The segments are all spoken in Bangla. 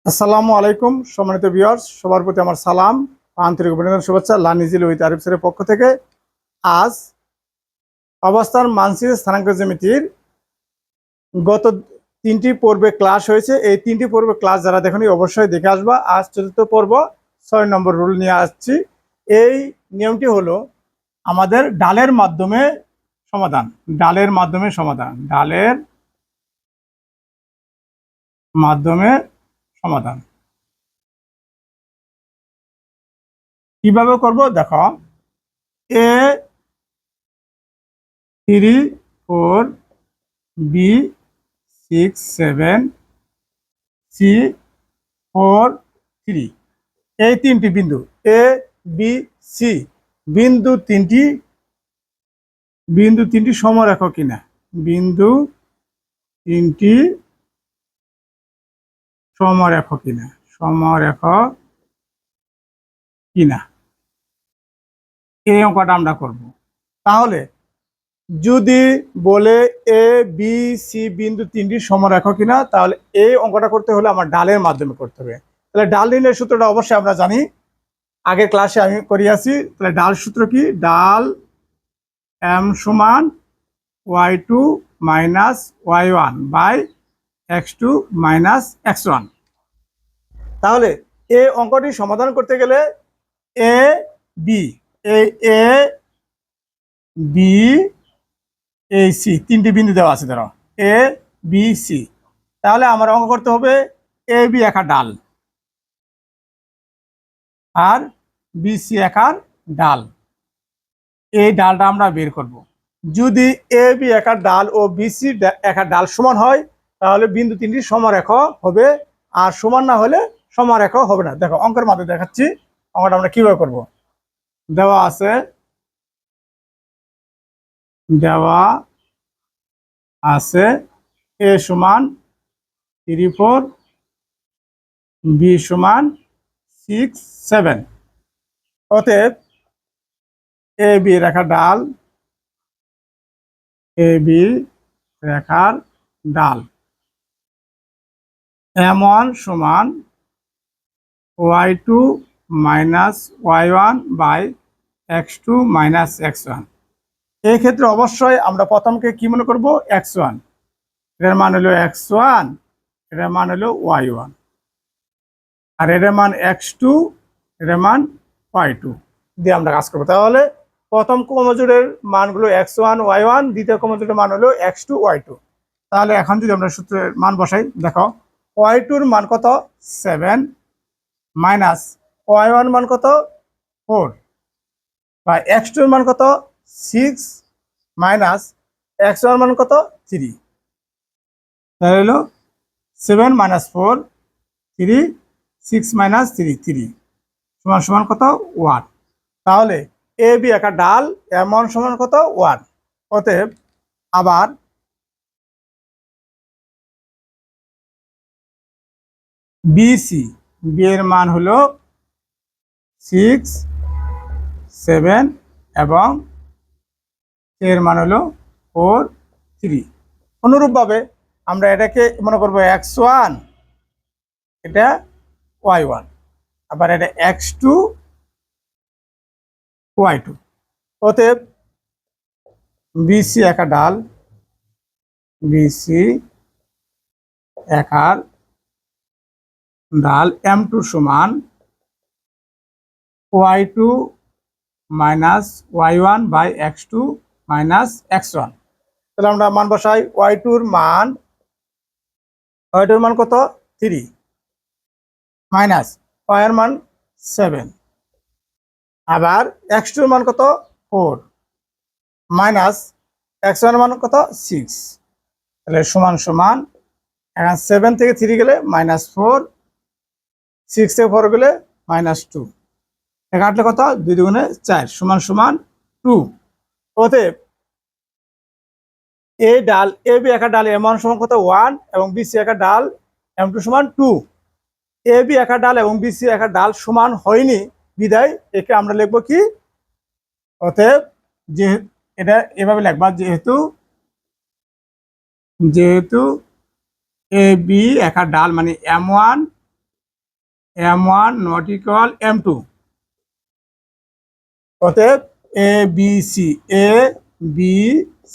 আসসালামু আলাইকুম সম্মানিত ভিউয়ার্স, সবার প্রতি আমার সালাম, আন্তরিক অভিনন্দন, শুভেচ্ছা লার্নিজিল উইথ আরিফ স্যারের পক্ষ থেকে। আজ অবস্থান মানচিত্র স্থানাঙ্ক জ্যামিতির গত 3টি পর্বে ক্লাস হয়েছে। এই 3টি পর্বে ক্লাস যারা দেখেনি অবশ্যই দেখে আসবা। আজ 4র্থ পর্ব 6 নম্বর রুল নিয়ে আসছি। এই নিয়মটি হলো আমাদের ডালের মাধ্যমে সমাধান। ডালের মাধ্যমে সমাধান কিভাবে করব দেখো। এ 3 4 বি 6 7 সি 4 3, এই 3টি বিন্দু এ বি সি বিন্দু তিনটি সমরেখ কিনা, বিন্দু তিনটি সমরেখ কিনা এই অঙ্কটা আমরা করব। তাহলে যদি বলে এ বি সি বিন্দু তিনটি সমরেখ কিনা, তাহলে এই অঙ্কটা করতে হলে আমার ডালের মাধ্যমে করতে হবে। তাহলে ডাল নির্ণয়ের সূত্রটা অবশ্যই আমরা জানি, আগের ক্লাসে আমি করিয়াছি। তাহলে ডাল সূত্র কি? ডাল এম সমান y2 minus y1 by x2 minus x1। তাহলে এই অঙ্কটি সমাধান করতে গেলে এ বি এই সি তিনটি বিন্দু দেওয়া আছে, ধরো এ বি সি। তাহলে আমার অঙ্ক করতে হবে এ বি একার ডাল আর বি সি একার ডাল। এই ডালটা আমরা বের করব। যদি এ বি একার ডাল ও বি সি একার ডাল সমান হয়, তাহলে বিন্দু তিনটি সমরেখ হবে, আর সমান না হলে সমরেখ হবে না। দেখো অঙ্কের মাধ্যমে দেখাচ্ছি অঙ্কটা আমরা কিভাবে করব। দেওয়া আছে এ সমান 3 4 বি সমান 6 7। অতএব এ বি রেখার ডাল M1 সমান y2 minus y1 by x2 minus x1। এই ক্ষেত্রে অবশ্যই আমরা প্রথমকে কি মনে করব? x1, এটার মান হলো x1, এটার মান হলো y1, আর এটার মান x2, এটার মান y2 দিয়ে আমরা কাজ করবো। তাহলে প্রথম ক্রমজোড়ের মানগুলো x1 y1, দ্বিতীয় ক্রমজোড়ের মান হলো x2 y2। তাহলে এখন যদি আমরা সূত্রের মান বসাই, দেখো y2 এর মান কত? 7 মাইনাস y1 মান কত? 4 বা x2 এর মান কত? 6 মাইনাস x1 মান কত? 3। তাহলে হলো 7 মাইনাস 4 3, 6 মাইনাস 3 3 সমান সমান কত? 1। তাহলে এ বি একার ডাল M1 সমান কত? 1। অতএব আবার বিসি, বি এর মান হলো 6 7 এবং এর মান হলো 4 3। অনুরূপভাবে আমরা এটাকে মনে করবো x1, এটা y1, আবার এটা x2 y2। অতএব বিসি একার ডাল M2 সমান y2 minus y1 by x2 minus x1। তাহলে আমরা মান বসাই। y2 এর মান কত? 3 মাইনাস y এর মান 7, আবার x2 এর মান কত? 4 মাইনাস x1 এর মান কত? 6। তাহলে সমান সমান, এখন 7 থেকে 3 গেলে -4, 6 থেকে 4 গেলে -2, কাটলে কত? 2 দুগুণে 4 সমান সমান 2। অতএব এই ডাল এ বি একার ডাল M1 সমান কত? 1 এবং বি সি একার ডাল M2 সমান 2। এ বি একার ডাল এবং বি সি একার ডাল সমান হয়নি বিদায় একে আমরা লিখবো কি? অতএব যে এটা এভাবে লিখবা, যেহেতু এ বি একার ডাল মানে M1 M1 not equal M2। অতএব এ বি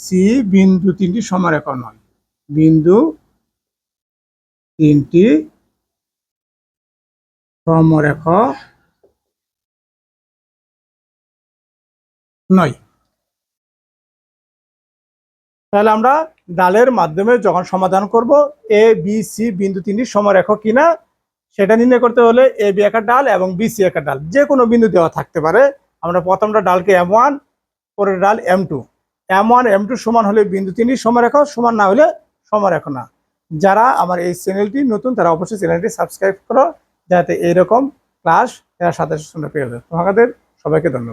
সি বিন্দু তিনটি সমরেখা নয়, বিন্দু তিনটি সমরেখা নয়। তাহলে আমরা ডালের মাধ্যমে যখন সমাধান করব এ বি সি বিন্দু তিনটি সমরেখা কিনা সেটা নির্ণয় করতে হলে এ বি একার ডাল এবং বি সি একার ডাল যে কোনো বিন্দু দেওয়া থাকতে পারে। আমরা প্রথমটা ডালকে M1, পরের ডাল M2। M1 M2 সমান হলে বিন্দু তিনটি সমরেখা, সমান না হলে সমরেখা না। যারা আমার এই চ্যানেলটি নতুন তারা অবশ্যই চ্যানেলটি সাবস্ক্রাইব করো, যাতে এইরকম ক্লাস এর সাথে সাথে পেয়ে যায়। তোমাদের সবাইকে ধন্যবাদ।